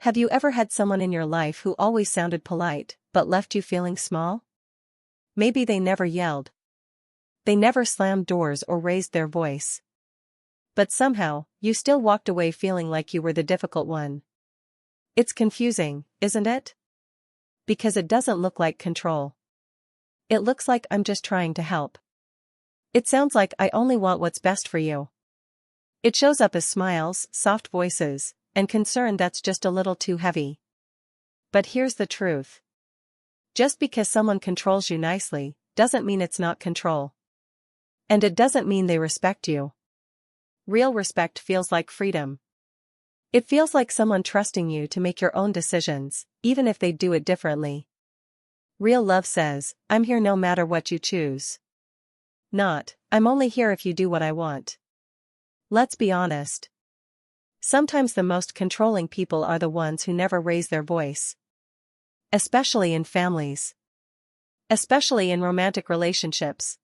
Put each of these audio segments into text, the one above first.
Have you ever had someone in your life who always sounded polite, but left you feeling small? Maybe they never yelled. They never slammed doors or raised their voice. But somehow, you still walked away feeling like you were the difficult one. It's confusing, isn't it? Because it doesn't look like control. It looks like I'm just trying to help. It sounds like I only want what's best for you. It shows up as smiles, soft voices, and concern that's just a little too heavy. But here's the truth. Just because someone controls you nicely, doesn't mean it's not control. And it doesn't mean they respect you. Real respect feels like freedom. It feels like someone trusting you to make your own decisions, even if they do it differently. Real love says, I'm here no matter what you choose. Not, I'm only here if you do what I want. Let's be honest. Sometimes the most controlling people are the ones who never raise their voice. Especially in families. Especially in romantic relationships.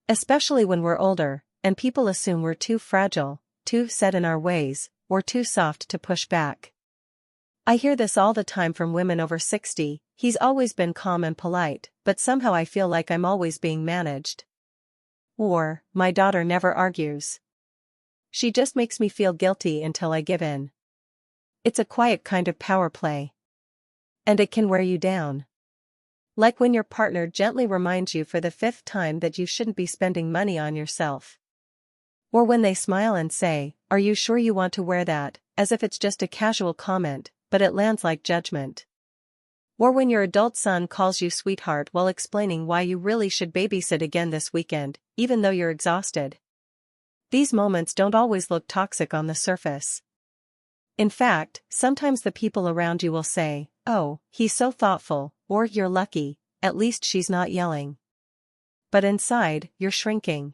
Especially when we're older, and people assume we're too fragile, too set in our ways, or too soft to push back. I hear this all the time from women over 60, he's always been calm and polite, but somehow I feel like I'm always being managed. Or, my daughter never argues. She just makes me feel guilty until I give in. It's a quiet kind of power play. And it can wear you down. Like when your partner gently reminds you for the 5th time that you shouldn't be spending money on yourself. Or when they smile and say, "Are you sure you want to wear that?" as if it's just a casual comment, but it lands like judgment. Or when your adult son calls you sweetheart while explaining why you really should babysit again this weekend, even though you're exhausted. These moments don't always look toxic on the surface. In fact, sometimes the people around you will say, "Oh, he's so thoughtful," or "You're lucky, at least she's not yelling." But inside, you're shrinking.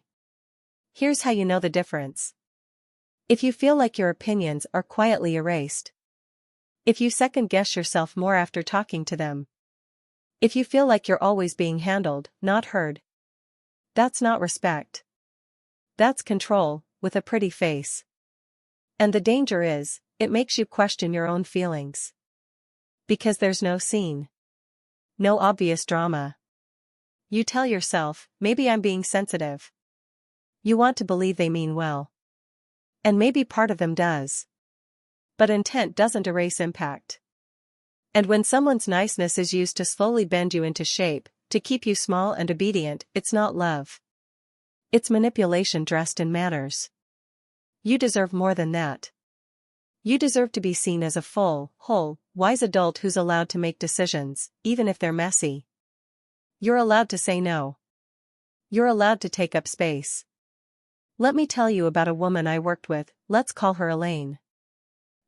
Here's how you know the difference. If you feel like your opinions are quietly erased. If you second-guess yourself more after talking to them. If you feel like you're always being handled, not heard. That's not respect. That's control, with a pretty face. And the danger is, it makes you question your own feelings. Because there's no scene. No obvious drama. You tell yourself, maybe I'm being sensitive. You want to believe they mean well. And maybe part of them does. But intent doesn't erase impact. And when someone's niceness is used to slowly bend you into shape, to keep you small and obedient, it's not love. It's manipulation dressed in manners. You deserve more than that. You deserve to be seen as a full, whole, wise adult who's allowed to make decisions, even if they're messy. You're allowed to say no. You're allowed to take up space. Let me tell you about a woman I worked with, let's call her Elaine.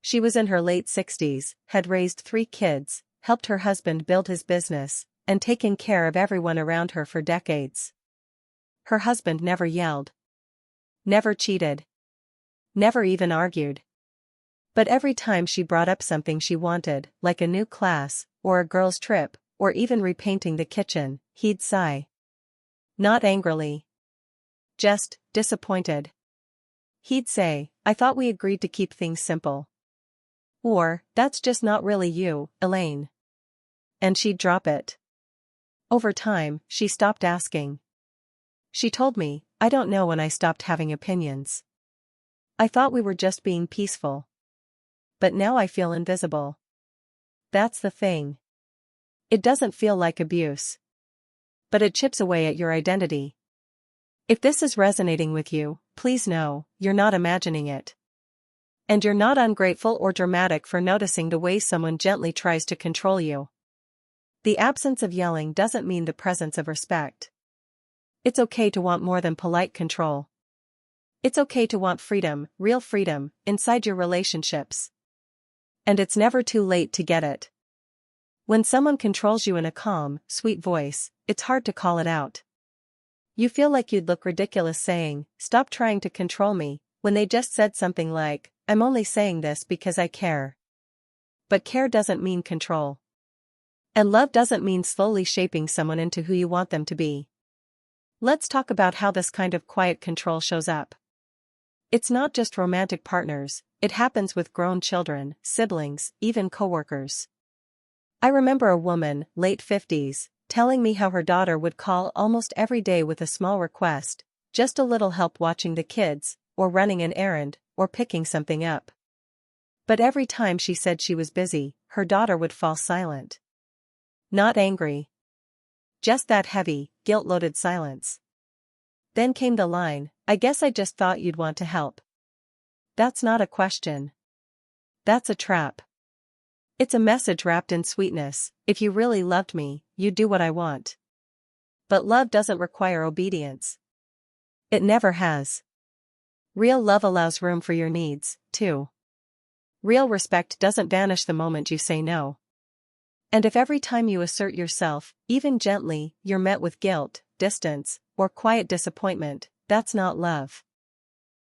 She was in her late 60s, had raised 3 kids, helped her husband build his business, and taken care of everyone around her for decades. Her husband never yelled. Never cheated. Never even argued. But every time she brought up something she wanted, like a new class, or a girl's trip, or even repainting the kitchen, he'd sigh. Not angrily. Just disappointed. He'd say, "I thought we agreed to keep things simple." Or, "That's just not really you, Elaine." And she'd drop it. Over time, she stopped asking. She told me, "I don't know when I stopped having opinions. I thought we were just being peaceful. But now I feel invisible." That's the thing. It doesn't feel like abuse. But it chips away at your identity. If this is resonating with you, please know, you're not imagining it. And you're not ungrateful or dramatic for noticing the way someone gently tries to control you. The absence of yelling doesn't mean the presence of respect. It's okay to want more than polite control. It's okay to want freedom, real freedom, inside your relationships. And it's never too late to get it. When someone controls you in a calm, sweet voice, it's hard to call it out. You feel like you'd look ridiculous saying, "Stop trying to control me," when they just said something like, "I'm only saying this because I care." But care doesn't mean control. And love doesn't mean slowly shaping someone into who you want them to be. Let's talk about how this kind of quiet control shows up. It's not just romantic partners, it happens with grown children, siblings, even coworkers. I remember a woman, late 50s, telling me how her daughter would call almost every day with a small request, just a little help watching the kids, or running an errand, or picking something up. But every time she said she was busy, her daughter would fall silent. Not angry. Just that heavy, guilt-loaded silence. Then came the line, "I guess I just thought you'd want to help." That's not a question. That's a trap. It's a message wrapped in sweetness: if you really loved me, you'd do what I want. But love doesn't require obedience. It never has. Real love allows room for your needs, too. Real respect doesn't vanish the moment you say no. And if every time you assert yourself, even gently, you're met with guilt, distance, or quiet disappointment, that's not love.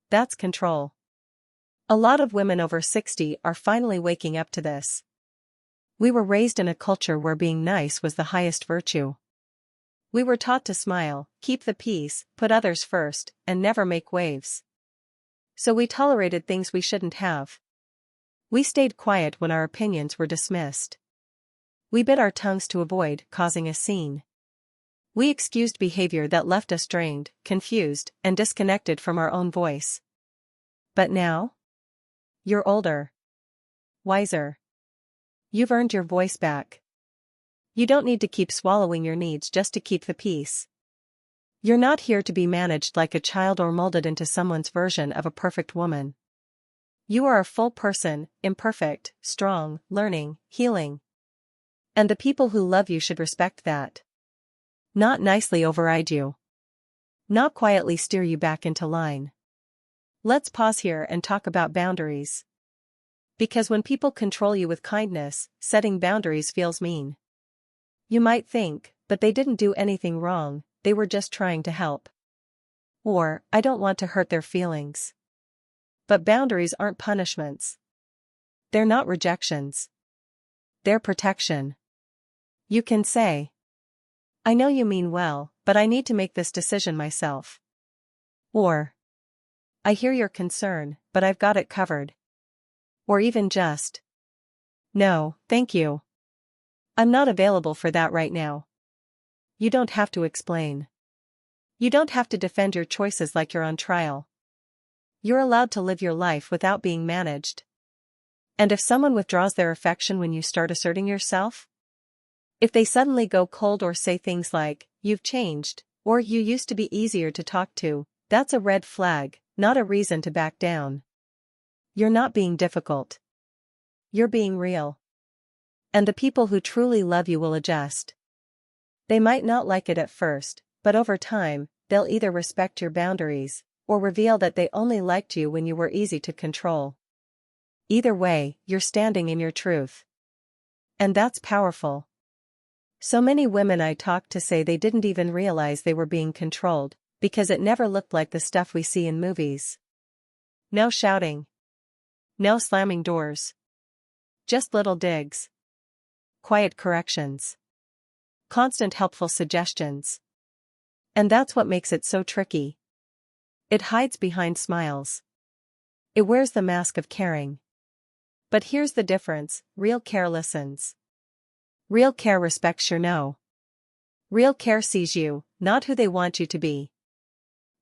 That's control. A lot of women over 60 are finally waking up to this. We were raised in a culture where being nice was the highest virtue. We were taught to smile, keep the peace, put others first, and never make waves. So we tolerated things we shouldn't have. We stayed quiet when our opinions were dismissed. We bit our tongues to avoid causing a scene. We excused behavior that left us drained, confused, and disconnected from our own voice. But now? You're older. Wiser. You've earned your voice back. You don't need to keep swallowing your needs just to keep the peace. You're not here to be managed like a child or molded into someone's version of a perfect woman. You are a full person, imperfect, strong, learning, healing. And the people who love you should respect that. Not nicely override you. Not quietly steer you back into line. Let's pause here and talk about boundaries. Because when people control you with kindness, setting boundaries feels mean. You might think, but they didn't do anything wrong, they were just trying to help. Or, I don't want to hurt their feelings. But boundaries aren't punishments. They're not rejections. They're protection. You can say, "I know you mean well, but I need to make this decision myself." Or, "I hear your concern, but I've got it covered." Or even just, "No, thank you. I'm not available for that right now." You don't have to explain. You don't have to defend your choices like you're on trial. You're allowed to live your life without being managed. And if someone withdraws their affection when you start asserting yourself? If they suddenly go cold or say things like, "You've changed," or "You used to be easier to talk to," that's a red flag, not a reason to back down. You're not being difficult. You're being real. And the people who truly love you will adjust. They might not like it at first, but over time, they'll either respect your boundaries, or reveal that they only liked you when you were easy to control. Either way, you're standing in your truth. And that's powerful. So many women I talked to say they didn't even realize they were being controlled, because it never looked like the stuff we see in movies. No shouting. No slamming doors. Just little digs. Quiet corrections. Constant helpful suggestions. And that's what makes it so tricky. It hides behind smiles. It wears the mask of caring. But here's the difference: real care listens. Real care respects your no. Real care sees you, not who they want you to be.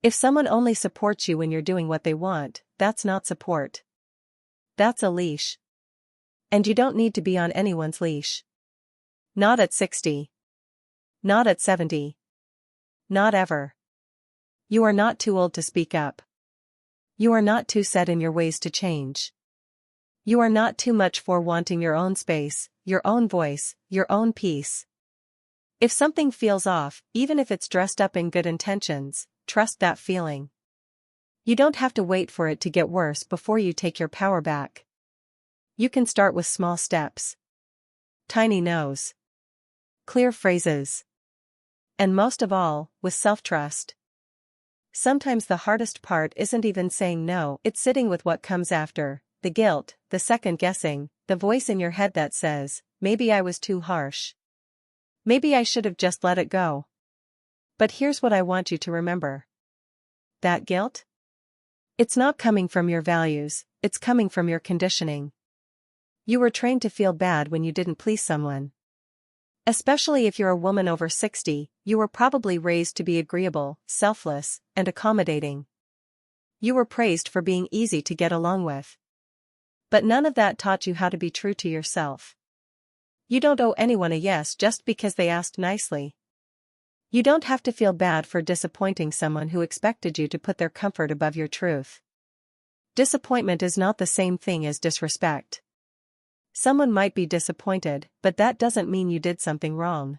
If someone only supports you when you're doing what they want, that's not support. That's a leash. And you don't need to be on anyone's leash. Not at 60. Not at 70. Not ever. You are not too old to speak up. You are not too set in your ways to change. You are not too much for wanting your own space, your own voice, your own peace. If something feels off, even if it's dressed up in good intentions, trust that feeling. You don't have to wait for it to get worse before you take your power back. You can start with small steps. Tiny no's. Clear phrases. And most of all, with self-trust. Sometimes the hardest part isn't even saying no, it's sitting with what comes after, the guilt, the second-guessing, the voice in your head that says, "Maybe I was too harsh. Maybe I should have just let it go." But here's what I want you to remember. That guilt? It's not coming from your values, it's coming from your conditioning. You were trained to feel bad when you didn't please someone. Especially if you're a woman over 60, you were probably raised to be agreeable, selfless, and accommodating. You were praised for being easy to get along with. But none of that taught you how to be true to yourself. You don't owe anyone a yes just because they asked nicely. You don't have to feel bad for disappointing someone who expected you to put their comfort above your truth. Disappointment is not the same thing as disrespect. Someone might be disappointed, but that doesn't mean you did something wrong.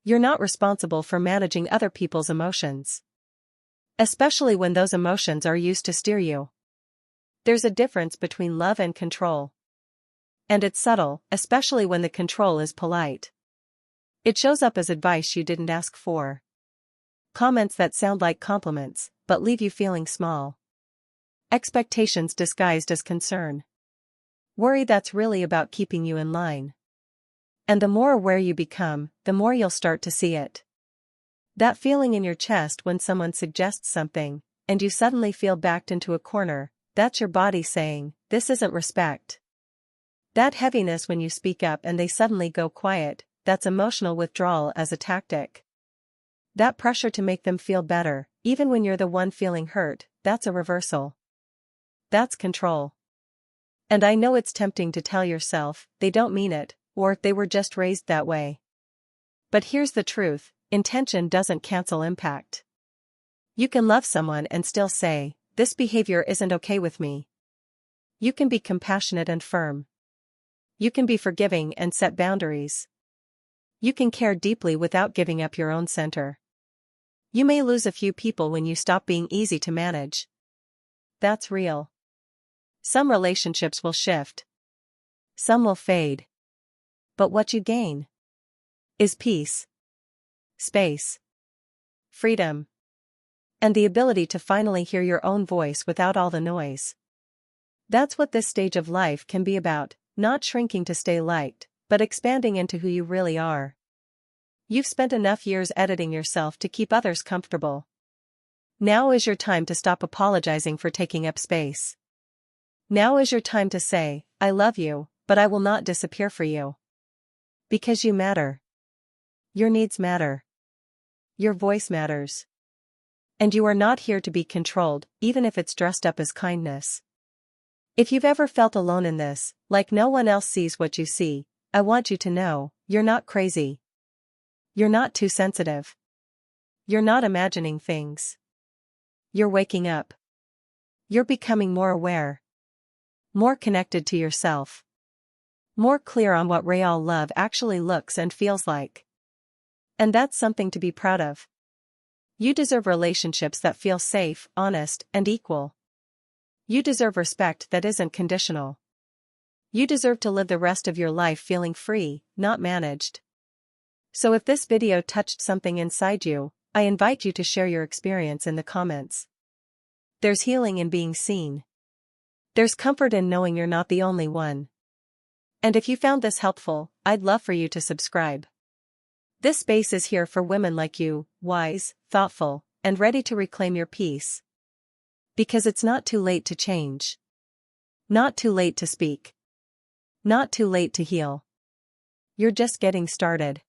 You're not responsible for managing other people's emotions. Especially when those emotions are used to steer you. There's a difference between love and control. And it's subtle, especially when the control is polite. It shows up as advice you didn't ask for. Comments that sound like compliments, but leave you feeling small. Expectations disguised as concern. Worry that's really about keeping you in line. And the more aware you become, the more you'll start to see it. That feeling in your chest when someone suggests something, and you suddenly feel backed into a corner, that's your body saying, this isn't respect. That heaviness when you speak up and they suddenly go quiet, that's emotional withdrawal as a tactic. That pressure to make them feel better, even when you're the one feeling hurt, that's a reversal. That's control. And I know it's tempting to tell yourself, they don't mean it, or they were just raised that way. But here's the truth, intention doesn't cancel impact. You can love someone and still say, this behavior isn't okay with me. You can be compassionate and firm. You can be forgiving and set boundaries. You can care deeply without giving up your own center. You may lose a few people when you stop being easy to manage. That's real. Some relationships will shift. Some will fade. But what you gain is peace, space, freedom, and the ability to finally hear your own voice without all the noise. That's what this stage of life can be about, not shrinking to stay liked, but expanding into who you really are. You've spent enough years editing yourself to keep others comfortable. Now is your time to stop apologizing for taking up space. Now is your time to say, I love you, but I will not disappear for you. Because you matter. Your needs matter. Your voice matters. And you are not here to be controlled, even if it's dressed up as kindness. If you've ever felt alone in this, like no one else sees what you see, I want you to know, you're not crazy. You're not too sensitive. You're not imagining things. You're waking up. You're becoming more aware. More connected to yourself. More clear on what real love actually looks and feels like. And that's something to be proud of. You deserve relationships that feel safe, honest, and equal. You deserve respect that isn't conditional. You deserve to live the rest of your life feeling free, not managed. So if this video touched something inside you, I invite you to share your experience in the comments. There's healing in being seen. There's comfort in knowing you're not the only one. And if you found this helpful, I'd love for you to subscribe. This space is here for women like you, wise, thoughtful, and ready to reclaim your peace. Because it's not too late to change. Not too late to speak. Not too late to heal. You're just getting started.